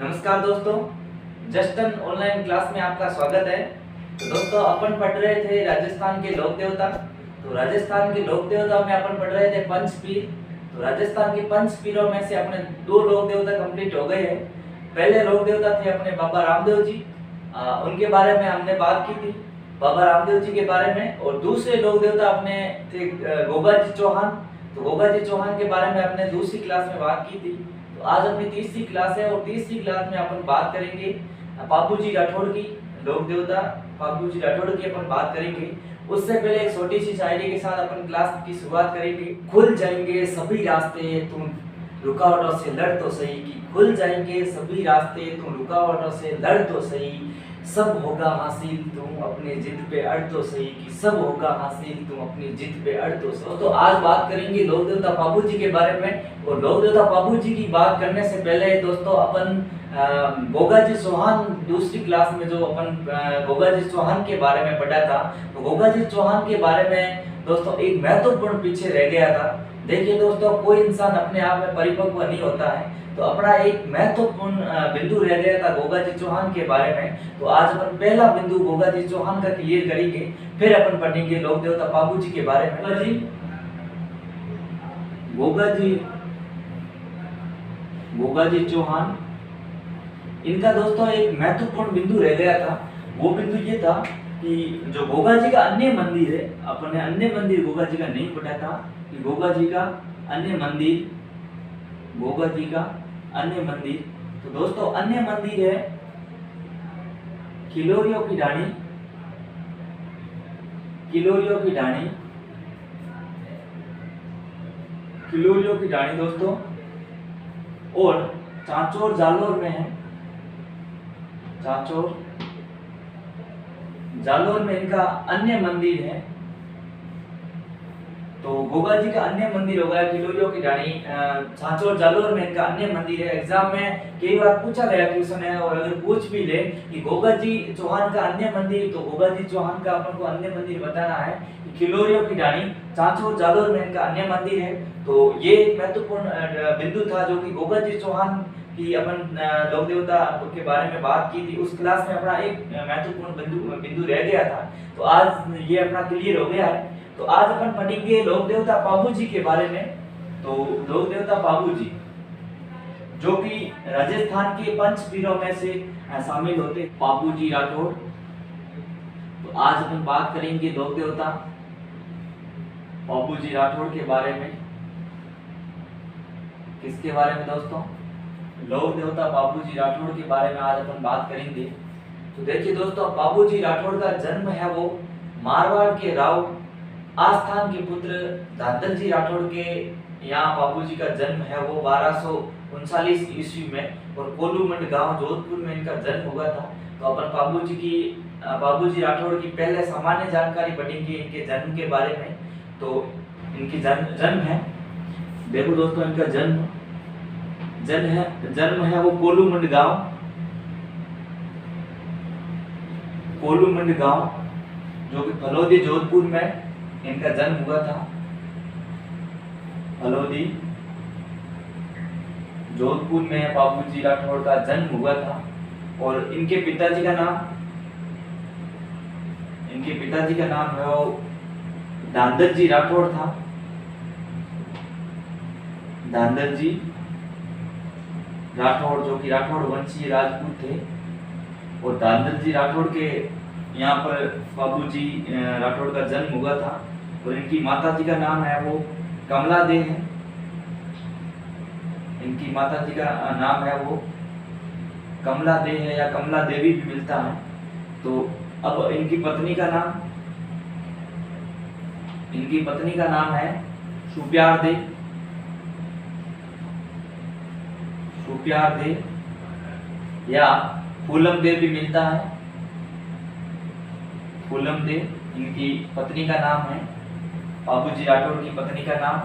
नमस्कार दोस्तों, Justin online class में आपका स्वागत है। तो दोस्तों अपन पढ़ रहे थे राजस्थान के लोक देवता। तो राजस्थान के लोक देवता में अपन पढ़ रहे थे पंचपीर। तो राजस्थान के पंचपीरों में से अपने दो लोक देवता कंप्लीट हो गए हैं। पहले लोक देवता थे अपने बाबा रामदेव जी, उनके बारे में हमने बात की थी, बाबा रामदेव जी के बारे में। और दूसरे लोक देवता अपने थे गोगा जी चौहान। तो गोगा जी चौहान के बारे में अपने दूसरी क्लास में बात की थी। तो आज अपनी तीसरी क्लास है और तीसरी क्लास में अपन बात करेंगे पापू जी राठौड़ की, लोक देवता पापू जी राठौड़ की अपन बात करेंगे। उससे पहले एक छोटी सी शायरी के साथ अपन क्लास की शुरुआत करेंगे। खुल जाएंगे सभी रास्ते तुम रुकावटों से लड़ तो सही, कि खुल जाएंगे सभी रास्ते तुम रुकावटों से लड़ तो सही, सब होगा हासिल तुम अपने जिद पे अड़ तो सही, कि सब होगा हासिल तुम अपनी जिद पे अड़ तो सही। तो आज बात करेंगे लोक देवता पापू जी के बारे में। और लोक देवता पापू जी की बात करने से पहले दोस्तों अपन गोगा जी चौहान दूसरी क्लास में जो अपन गोगा जी चौहान के बारे में पढ़ा था, तो गोगा जी चौहान के बारे में दोस्तों एक महत्वपूर्ण पीछे रह गया था। देखिए दोस्तों, कोई इंसान अपने आप में परिपक्व नहीं होता है, तो अपना एक महत्वपूर्ण बिंदु रह गया था गोगा जी चौहान के बारे में। तो आज अपन पहला बिंदु गोगा जी चौहान का क्लियर करेंगे, फिर अपन पढ़ेंगे लोक देवता पापू जी के बारे में। गोगा जी चौहान, इनका दोस्तों एक महत्वपूर्ण बिंदु रह गया था। वो बिंदु ये था कि जो गोगा जी का अन्य मंदिर है, अपने अन्य मंदिर गोगा जी का नहीं पढ़ा था कि गोगा जी का अन्य मंदिर, गोगा जी का अन्य मंदिर। तो दोस्तों अन्य मंदिर है किलोरियों की ढाणी, किलोरियों की ढाणी, किलोरियों की ढाणी दोस्तों, और चांचौर जालोर में है, चांचौर जालोर में इनका अन्य मंदिर है। तो गोगा जी का अन्य मंदिर हो गया किलोरियों की ढाणी, चांचौर जालोर में इनका अन्य मंदिर है। एग्जाम में कई बार पूछा गया क्वेश्चन है, और अगर पूछ भी ले कि गोगा जी चौहान का अन्य मंदिर, तो गोगा जी चौहान का अपन को अन्य मंदिर बताना है कि किलोरियों की ढाणी, चांचौर जालोर में इनका अन्य मंदिर है। तो ये एक महत्वपूर्ण बिंदु था जो कि गोगा जी चौहान की अपन लोक देवता के बारे में बात की थी। उस क्लास में अपना एक महत्वपूर्ण बिंदु रह गया था। तो आज ये अपना क्लियर हो गया है। तो आज अपन पढ़ेंगे लोक देवता पापू जी के बारे में। तो लोक देवता पापू जी जो कि राजस्थान के पंचपीरों में से शामिल होते पापू जी राठौड़। तो आज अपन बात करेंगे लोक देवता पापू जी राठौड़ के बारे में। किसके बारे में दोस्तों? लोक देवता पापू जी राठौड़ के बारे में आज अपन बात करेंगे। तो देखिए दोस्तों, पापू जी राठौड़ का जन्म है वो मारवाड़ के राव आस्थान के पुत्र धांधल जी राठौड़ के यहाँ पापू जी का जन्म है वो 1239 ईस्वी में, और कोलूमंड गांव जोधपुर में इनका जन्म हुआ था। तो अपन पापू जी राठौड़ की पहले सामान्य जानकारी पढ़ेंगे इनके जन्म के बारे में। तो इनकी जन्म है, देखो दोस्तों, इनका जन्म है वो कोलूमंड गांव जो कि फलोदी जोधपुर में इनका जन्म हुआ था। फलोदी जोधपुर में पापू जी राठौड़ का जन्म हुआ था। और इनके पिताजी का नाम है वो धांधल जी राठौड़ था। धांधल जी राठौड़ जो कि राठौड़ वंशीय राजपूत थे। और धांधल जी राठौड़ के यहाँ पर पापू जी राठौड़ का जन्म हुआ था। और इनकी माता जी का नाम है वो कमला दे है। इनकी माता जी का नाम है वो कमला दे है, या कमला देवी भी मिलता है। तो अब इनकी पत्नी का नाम है सुप्यार दे या फूलम दे भी मिलता है। फूलम दे इनकी पत्नी का नाम है, पापू जी राठौड़ की पत्नी का नाम।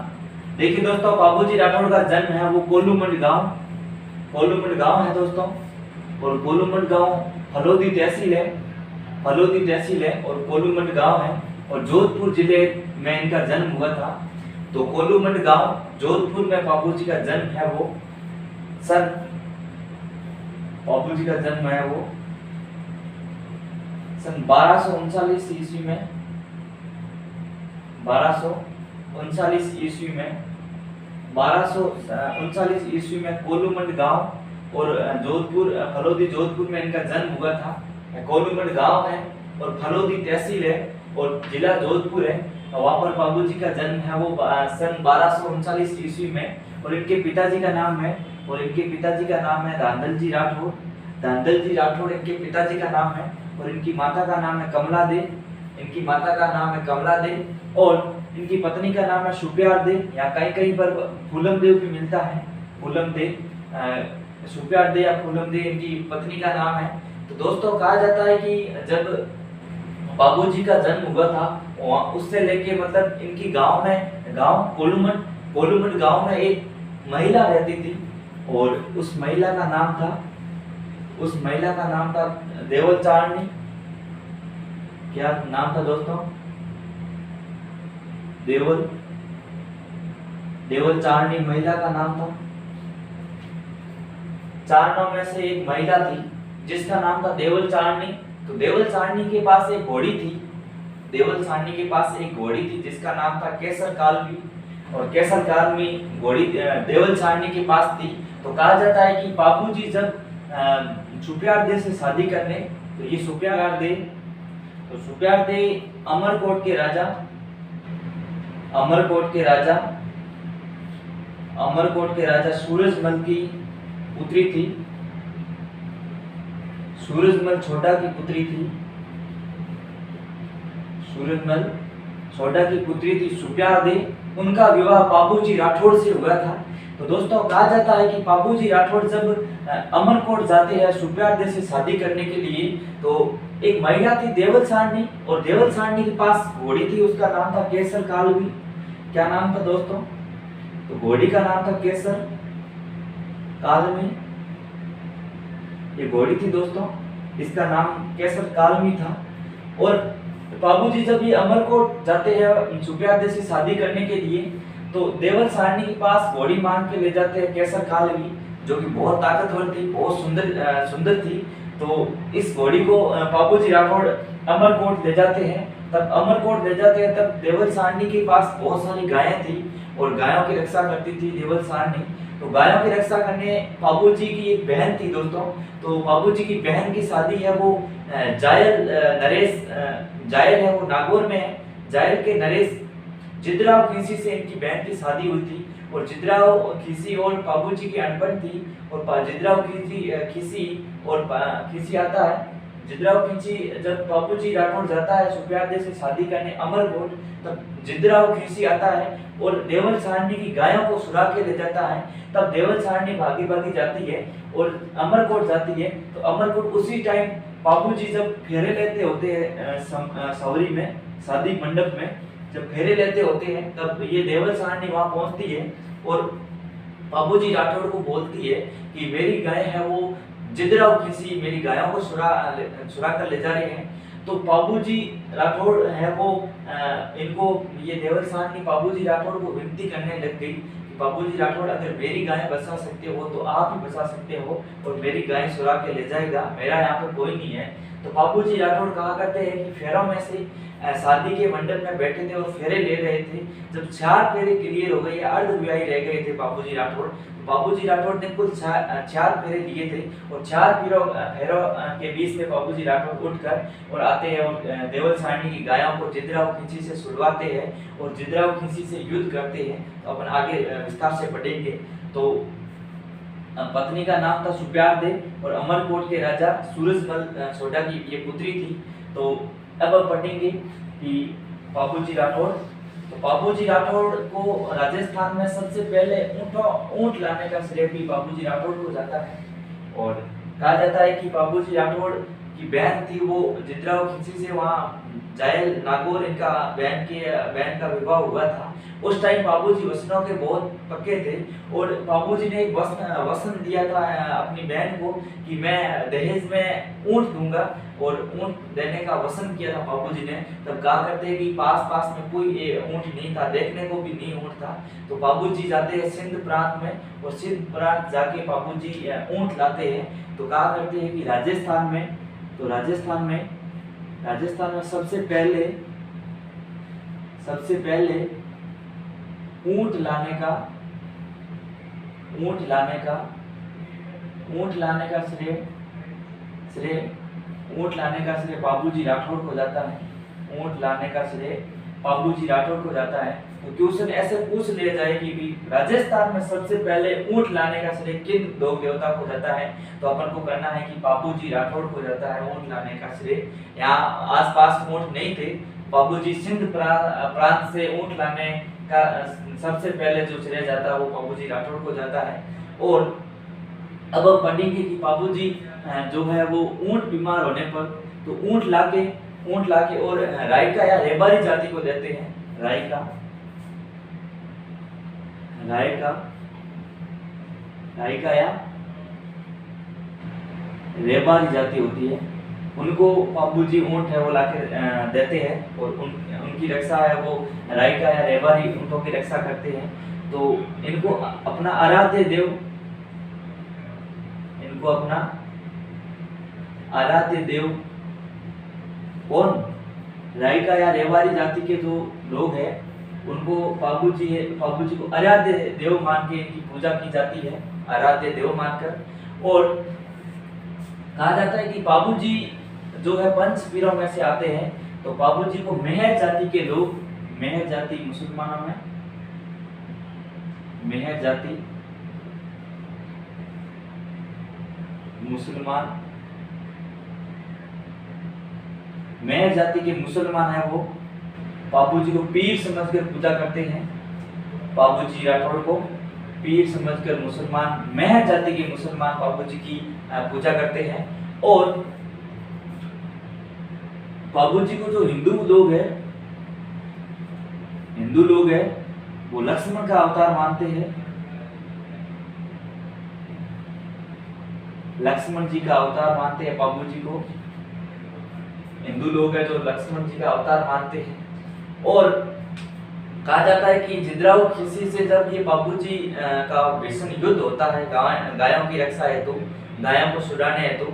देखिए दोस्तों, पापू जी राठौड़ का जन्म है वो कोलूमंड गांव है दोस्तों। और कोलूमंड गांव फलोदी तहसील है और कोलूमंड गांव है, और जोधपुर जिले में इनका जन्म हुआ था। तो कोलूमंड गांव जोधपुर में पापू जी का जन्म है वो सन बापू जी का जन्म है वो सन 1239 ईस्वी में, 1239 ईस्वी में, 1239 ईस्वी में कोलूमंड गांव और जोधपुर, फलोदी जोधपुर में इनका जन्म हुआ था। कोलूमंड गांव है और फलोदी तहसील है और जिला जोधपुर है। वहां पर बाबू जी का जन्म है वो सन 1239 ईस्वी में। और इनके पिताजी का नाम है, और इनके पिताजी का नाम है धांधल जी राठौड़। धांधल जी राठौड़ इनके पिताजी का नाम है। और इनकी माता का नाम है कमला दे, इनकी माता का नाम है कमला दे। और इनकी पत्नी का नाम है सुप्यार दे, या कहीं कहीं पर फूलम देव भी मिलता है, फूलम दे, सुप्यार दे या फूलम दे इनकी पत्नी का नाम है। तो दोस्तों कहा जाता है कि जब बाबूजी का जन्म हुआ था उससे लेके मतलब इनकी गांव में, गांव कोलूमंड गांव में एक महिला रहती थी और उस महिला का नाम था देवल चारणी। क्या नाम था दोस्तों? देवल चारणी महिला का नाम था। चारणों में से एक महिला थी जिसका नाम था देवल चारणी। तो देवल चारणी के पास एक घोड़ी थी, देवल चारणी के पास एक घोड़ी थी जिसका नाम था केसर कालवी। और केसर कालवी घोड़ी देवल चारणी के पास थी। तो कहा जाता है कि बाबूजी जब सुप्यार दे से शादी करने, तो ये सुप्यार दे अमरकोट के राजा सूरजमल की पुत्री थी, सूरजमल छोटा की पुत्री थी, सूरजमल छोटा की पुत्री थी सुप्यार दे। उनका विवाह बाबूजी राठौड़ से हुआ था। तो दोस्तों कहा जाता है कि बाबूजी राठौड़ जब अमरकोट जाते हैं सुप्यार दे से शादी करने के लिए, तो एक महिला थी देवल सारणी, और देवल सारणी के पास घोड़ी थी, उसका नाम था केसर कालवी। क्या नाम था दोस्तों? तो घोड़ी का नाम था केसर कालवी। ये घोड़ी थी दोस्तों, इसका नाम केसर कालवी था। और बाबूजी जब ये अमरकोट जाते हैं सुप्यार दे से शादी करने के लिए, तो देवल सारणी के पास घोड़ी मांग के ले जाते हैं केसर कालवी, जो कि बहुत ताकतवर थी, बहुत सुंदर थी। तो इस घोड़ी को बाबूजी राठौड़ अमरकोट ले जाते हैं। तब अमरकोट ले जाते हैं तब देवल सारणी के पास बहुत सारी गायें थी और गायों की रक्षा करती थी देवल सारणी। तो गायों की रक्षा करने बाबूजी की एक बहन थी दोस्तों। तो बाबूजी की बहन की शादी है वो जायल है वो नागौर में है। जायल के नरेश जिद्राव खीसी से इनकी बहन की शादी हुई थी। और जिद्राव खीसी और बाबूजी की अनबन थी, और जिद्राव खीसी और खीसी आता है। जिद्राव खीसी जब बाबूजी राठौड़ जाता है सुप्यार दे से शादी करने अमरकोट, तब जिद्राव खीसी आता है और देवल सारणी की गायों को सुरा के ले जाता है। तब देवल सारणी भागी भागी जाती है और अमरकोट जाती है। तो अमरकोट उसी टाइम बाबूजी जब फेरे लेते होते हैं सवरी में, शादी मंडप में जब फेरे लेते होते हैं, तब ये देवल सारणी वहां पहुंचती है और बाबूजी राठौड़ को बोलती है कि मेरी गाय है वो जिद्राव खीसी मेरी गायों को सुरा कर ले जा रहे हैं। तो बाबूजी राठौड़ है वो इनको, ये देवल सारणी बाबूजी राठौड़ को विनती करने लग गई कि बाबूजी राठौड़ अगर मेरी गायें बचा सकते हो तो आप ही बचा सकते हो, और मेरी गायें सुरा के ले जाएगा, मेरा यहाँ पर कोई नहीं है। तो बाबूजी राठौड़ कहा करते हैं कि फेरों में से शादी के मंडप में बैठे थे और फेरे ले रहे थे। जब 4 फेरे क्लियर हो गए, अर्ध विवाही रह गए थे बाबूजी राठौड़, बाबूजी राठौड़ ने कुल 4 फेरे लिए थे। और 4 फेरों के बीच में बाबूजी राठौड़ उठकर और आते हैं और देवल सारणी की गायों को जिद्राव खीसी से छुड़वाते हैं और जिद्राव खीसी से युद्ध करते हैं। तो अपन आगे विस्तार से पढ़ेंगे। तो पत्नी का नाम था सुप्यार दे और अमरकोट के राजा सूरजमल छोटा की ये पुत्री थी। तो अब हम पढ़ेंगे कि बाबूजी राठौड़, तो बाबूजी राठौड़ को राजस्थान में सबसे पहले ऊंट लाने का श्रेय भी बाबूजी राठौड़ को जाता है। और कहा जाता है कि बाबूजी राठौड़ की बहन थी वो जिद्राव खीसी से वहाँ जायल नागौर इनका बहन का विवाह हुआ था। उस टाइम बाबूजी वचनों के बहुत पक्के थे और बाबूजी ने एक वचन दिया था अपनी बहन को कि मैं दहेज में ऊंट दूंगा, और ऊंट देने का वचन किया था बाबूजी ने। तब कहा करते कि पास में कोई ऊंट नहीं था, देखने को भी नहीं ऊंट था। तो बाबूजी जाते हैं सिंध प्रांत में, और सिंध प्रांत जाके बाबूजी ऊंट लाते हैं। तो कहा करते हैं कि राजस्थान में सबसे पहले ऊंट लाने का श्रेय बाबूजी राठौड़ को जाता है। ऊंट लाने का श्रेय बाबूजी राठौड़ को जाता है। तो क्वेश्चन ऐसे पूछ लिया जाए कि भी राजस्थान में सबसे पहले ऊंट लाने का श्रेय किन लोक देवता को जाता है, तो अपन को करना है कि बाबूजी राठौड़ को जाता है ऊंट लाने का श्रेय। यहाँ आसपास ऊंट नहीं थे, बाबूजी सिंध प्रांत से ऊंट लाने का सबसे पहले जो श्रेय जाता है वो बाबूजी राठौड़ को जाता है। और अब हम पढ़ेंगे कि बाबूजी जो है वो ऊंट बीमार होने पर तो ऊंट लाके और रायका या रेबारी जाति को देते हैं। रायका या रेबारी जाति होती है, उनको बाबूजी ऊंट है वो लाके देते हैं, और उनकी रक्षा है वो रायका या रेबारी ऊंटों की रक्षा करते हैं। तो इनको अपना आराध्य देव कौन, रायका या रेवारी जाति के जो लोग हैं उनको बाबूजी को आराध्य देव मान के इनकी पूजा की जाती है, आराध्य देव मानकर। और कहा जाता है कि बाबूजी जो है पंच पीरों में से आते हैं। तो बाबूजी को मेहर जाति के लोग, मेहर जाति मुसलमानों में मेहर जाति के मुसलमान है वो बाबूजी को पीर समझकर पूजा करते हैं। बाबूजी राठौड़ को पीर समझकर मुसलमान, मेहर जाति के मुसलमान बाबूजी की पूजा करते हैं। और बाबूजी को जो हिंदू लोग हैं वो लक्ष्मण का अवतार मानते हैं। लक्ष्मण जी का अवतार मानते हैं बाबूजी को। हिंदू लोग हैं जो लक्ष्मण जी का अवतार मानते हैं। और कहा जाता है कि जिद्राऊ खिसी से जब ये बाबूजी का भीषण युद्ध होता है गायों की रक्षा हेतु, गायों को छुड़ाने हेतु,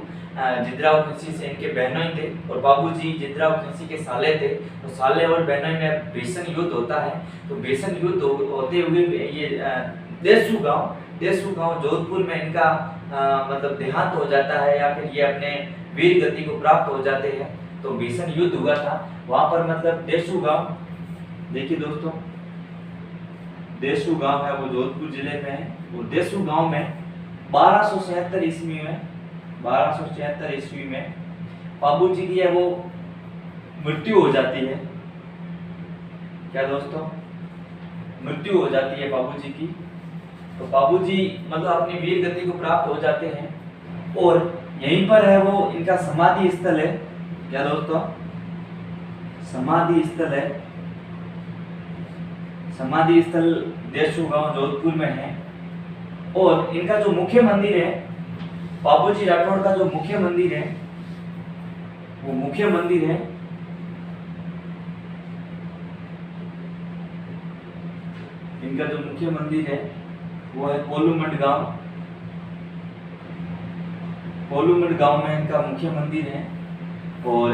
जिद्राऊ खिसी से इनके बहनोई थे और बाबूजी जिद्राऊ खिसी के साले थे। तो साले और बहनोई में भीषण युद्ध होता है। तो भीषण युद्ध होते हुए ये देसू गांव जोधपुर में इनका मतलब देहांत हो जाता है, या फिर ये अपने वीर गति को प्राप्त हो जाते हैं। तो भीषण युद्ध हुआ था वहां पर, मतलब देसू गांव, देखिए दोस्तों देसू गांव है वो जोधपुर जिले में है। वो देसू गांव में 1276 ईस्वी में बाबूजी की है वो मृत्यु हो जाती है। क्या दोस्तों, मृत्यु हो जाती है बाबूजी की। तो बाबूजी मतलब अपनी वीर गति को प्राप्त हो जाते हैं, और यहीं पर है वो इनका समाधि स्थल है। क्या दोस्तों, समाधि स्थल देसू गांव जोधपुर में है। और इनका जो मुख्य मंदिर है, बाबूजी राठौड़ का जो मुख्य मंदिर है वो इनका जो मुख्य मंदिर है वो है कोलूमठ गांव में इनका मुख्य मंदिर है। और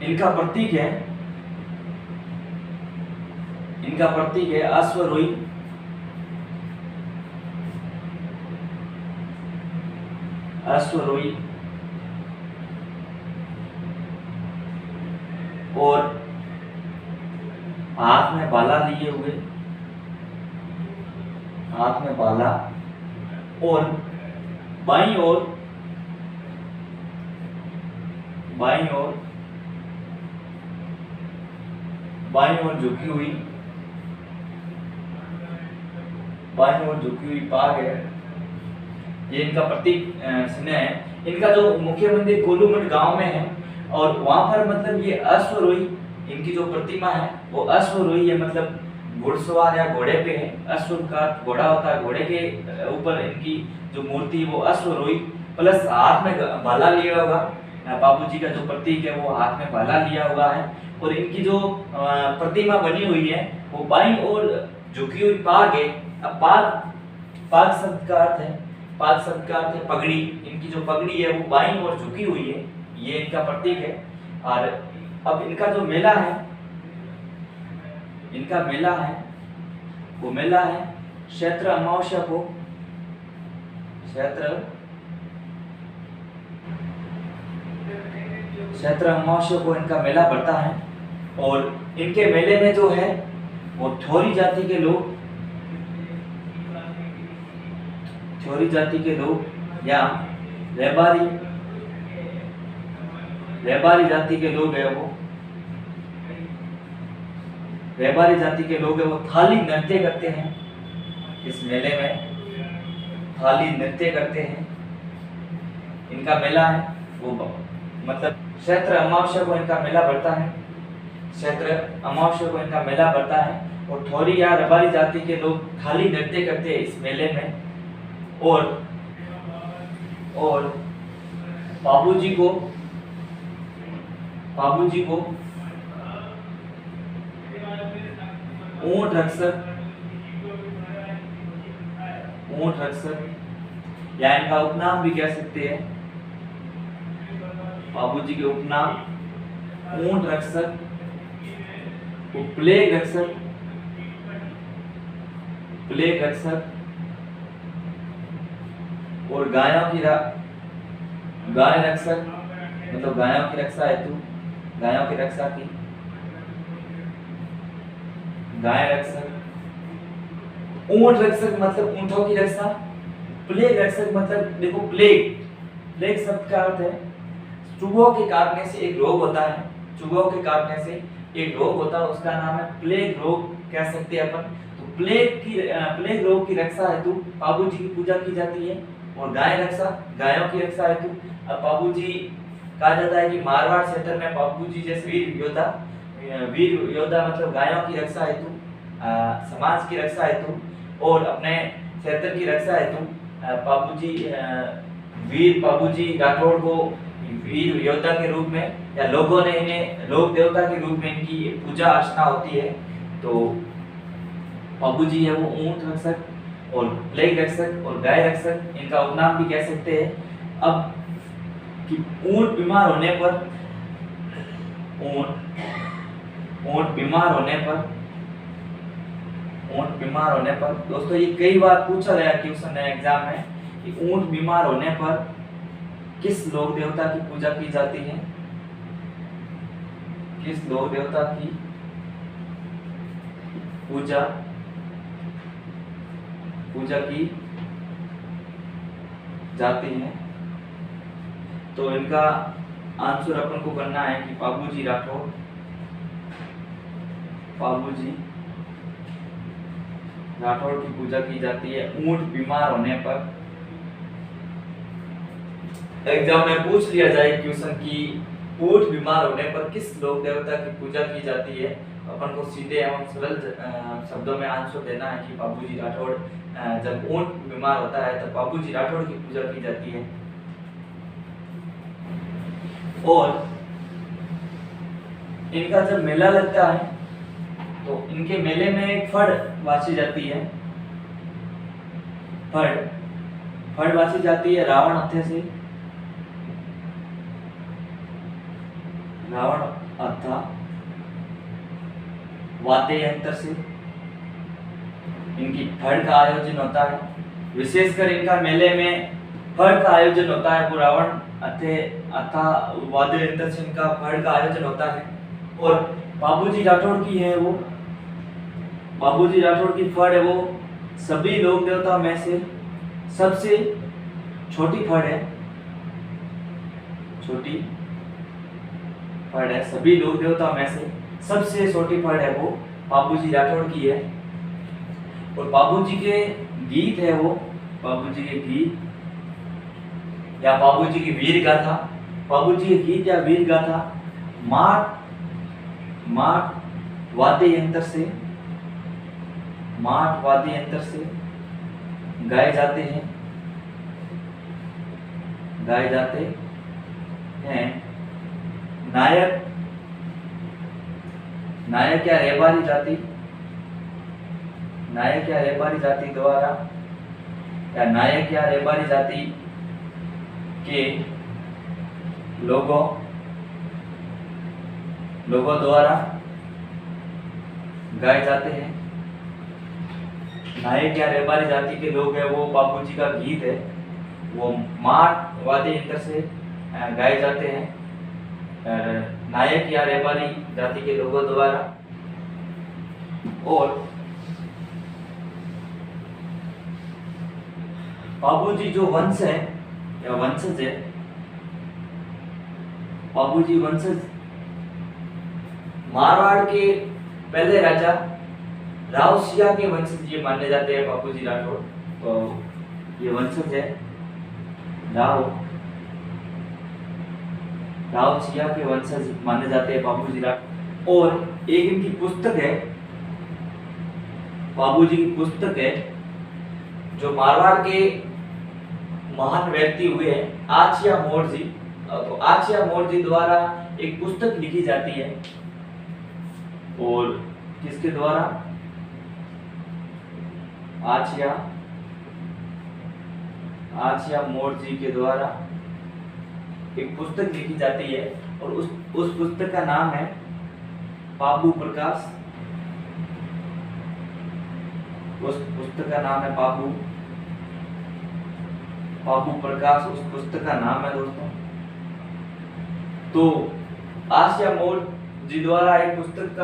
इनका प्रतीक है अश्वरोही। और हाथ में भाला लिए हुए, और बाईं ओर झुकी हुई पाग है। ये इनका प्रतीक चिन्ह है। इनका जो मुख्य मंदिर कोलूमठ गांव में है, और वहां पर मतलब ये अश्वरोही, इनकी जो प्रतिमा है वो अश्वरोही है, मतलब घुड़सवार या घोड़े पे है। अश्व का घोड़ा होता है, घोड़े के ऊपर इनकी जो मूर्ति है वो अश्वरोही, प्लस हाथ में भाला लिया होगा। बाबू जी का जो प्रतीक है वो हाथ में भाला लिया हुआ है। और इनकी जो प्रतिमा बनी हुई है वो बाईं ओर झुकी हुई पाग है। अब पाग शब्द का अर्थ है, पाग शब्द का अर्थ है पगड़ी। इनकी जो पगड़ी है वो बाईं ओर झुकी हुई है, ये इनका प्रतीक है। और अब इनका जो मेला है, इनका मेला है वो मेला है चैत्र अमावस्या को, चैत्र अमावस्या को इनका मेला पड़ता है। और इनके मेले में जो है वो ठौरी जाति के लोग, ठौरी जाति के लोग या रेबारी जाति के लोग है वो, रेबारी जाति के लोग है वो थाली नृत्य करते हैं। इस मेले में थाली नृत्य करते हैं। इनका मेला है वो मतलब चैत्र अमावस्या को इनका मेला पड़ता है, चैत्र अमावस्या को इनका मेला पड़ता है। और ठौरी या रबारी जाति के लोग थाली नृत्य करते हैं इस मेले में। और बाबूजी को ऊंट रक्षक या इनका उपनाम भी कह सकते हैं। बाबूजी के उपनाम ऊंट रक्षक, प्लेग रक्षक और गाय रक्षक, मतलब गायों की रक्षा हेतु, गायों की रक्षा की गाय रक्षक। ऊंट रक्षक मतलब ऊंटों की रक्षा। प्लेग रक्षक मतलब देखो प्लेग शब्द का अर्थ है चूहों के काटने से एक रोग होता है, चूहों के काटने से एक रोग होता है, उसका नाम है प्लेग रोग कह सकते हैं अपन। तो प्लेग रोग की रक्षा हेतु बाबूजी की पूजा की जाती है। और गायों की रक्षा हेतु अब बाबूजी कहा जाता है कि मारवाड़ क्षेत्र में बाबूजी जैसे वीर योद्धा मतलब गायों की रक्षा हेतु, समाज की रक्षा हेतु और अपने क्षेत्र की रक्षा हेतु बाबूजी राठौड़ को वीर योद्धा के रूप में या लोगों ने इन्हें लोक देवता के रूप में इनकी पूजा अर्चना होती है। तो बाबूजी है वो ऊंट रक्षक और प्लेग रक्षक और गाय रक्षक, इनका उपनाम भी कह सकते हैं। अब कि ऊंट बीमार होने पर दोस्तों ये कई बार पूछा गया क्वेश्चन है एग्जाम में कि ऊंट बीमार होने पर किस लोक देवता की पूजा की जाती है, किस लोक देवता की पूजा की जाती है। तो इनका आंसर अपन को करना है कि बाबूजी राठौड़ की पूजा की जाती है ऊंट बीमार होने पर। एग्जाम में पूछ लिया जाए क्वेश्चन की ऊंट बीमार होने पर किस लोक देवता की पूजा की जाती है, अपन को सीधे एवं सरल शब्दों में आंसर देना है कि बाबूजी राठौड़, जब ऊंट बीमार होता है तब बाबूजी राठौड़ की पूजा की जाती है। और इनका जब मेला लगता है तो इनके मेले में एक फड़ वाची जाती है, फड़ वाची जाती है रावण हत्थे से, रावण हत्था वाद्य यंत्र से इनकी फड़ का आयोजन होता है। विशेषकर इनका मेले में फड़ का आयोजन होता है, वो रावण हत्था वाद्य यंत्र से इनका फड़ का आयोजन होता है। और बाबूजी राठौड़ की है वो, बाबूजी राठौड़ की फड़ है वो सभी लोक देवताओं में से सबसे छोटी फड़ है, सभी लोक देवताओं में से सबसे छोटी फड़ है वो बाबूजी राठौड़ की है। और बाबूजी के गीत है वो, बाबूजी के गीत या बाबूजी की वीर गाथा, बाबूजी के गीत या वीर गाथा माट वाद्य यंत्र से गाए जाते हैं। नायक या रेबारी जाति द्वारा या नायक या रेबारी जाति के लोगों द्वारा गाए जाते हैं। नायक या रेबारी जाति के लोग है वो बाबूजी का गीत है, वो माट वाद्य यंत्र से गाए जाते हैं नायक या रेबारी जाति के लोगों द्वारा। और बाबूजी जो वंश है या वंशज है, बाबूजी वंशज मारवाड़ के पहले राजा राव सिया के वंशज ये माने जाते हैं बाबूजी राठौड़। तो ये वंशज है राव सिया के वंशज माने जाते हैं बाबूजी राठौड़। और एक इनकी पुस्तक है, बाबूजी की पुस्तक है जो मारवाड़ के महान व्यक्ति हुए आचिया मोरजी, तो आचिया मोरजी द्वारा एक पुस्तक लिखी जाती है। और किसके द्वारा? आचिया मोरजी के द्वारा एक पुस्तक लिखी जाती है और उस पुस्तक का नाम है पाबू प्रकाश। उस पुस्तक का नाम है पाबू प्रकाश, उस पुस्तक का नाम है दोस्तों। तो आचिया मोरजी द्वारा एक पुस्तक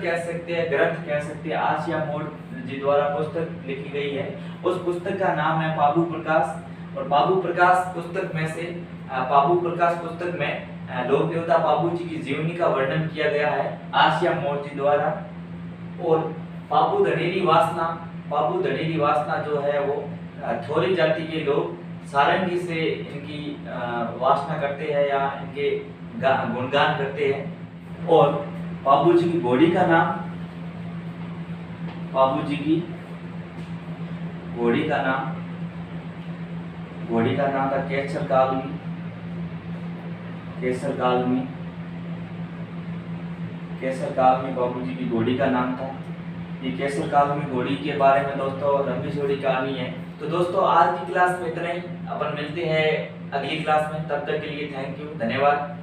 कह सकते हैं, ग्रंथ कह सकते हैं, आचिया मोरजी द्वारा पुस्तक लिखी गई है। उस पुस्तक का नाम है पाबू प्रकाश। और पाबू प्रकाश पुस्तक में लोक देवता बाबूजी की जीवनी का वर्णन किया गया है आचिया मोरजी द्वारा। और पाबू धड़ेरी वासना जो है वो थोरी जाति के लोग सारंगी से इनकी वासना करते हैं या इनके गुणगान करते हैं। और बाबूजी की घोड़ी का नाम था केसर कालमी बाबूजी की घोड़ी का नाम था। ये केसर कालमी घोड़ी के बारे में दोस्तों लंबी चौड़ी कहानी है। तो दोस्तों आज की क्लास में इतना ही, अपन मिलते हैं अगली क्लास में, तब तक के लिए थैंक यू, धन्यवाद।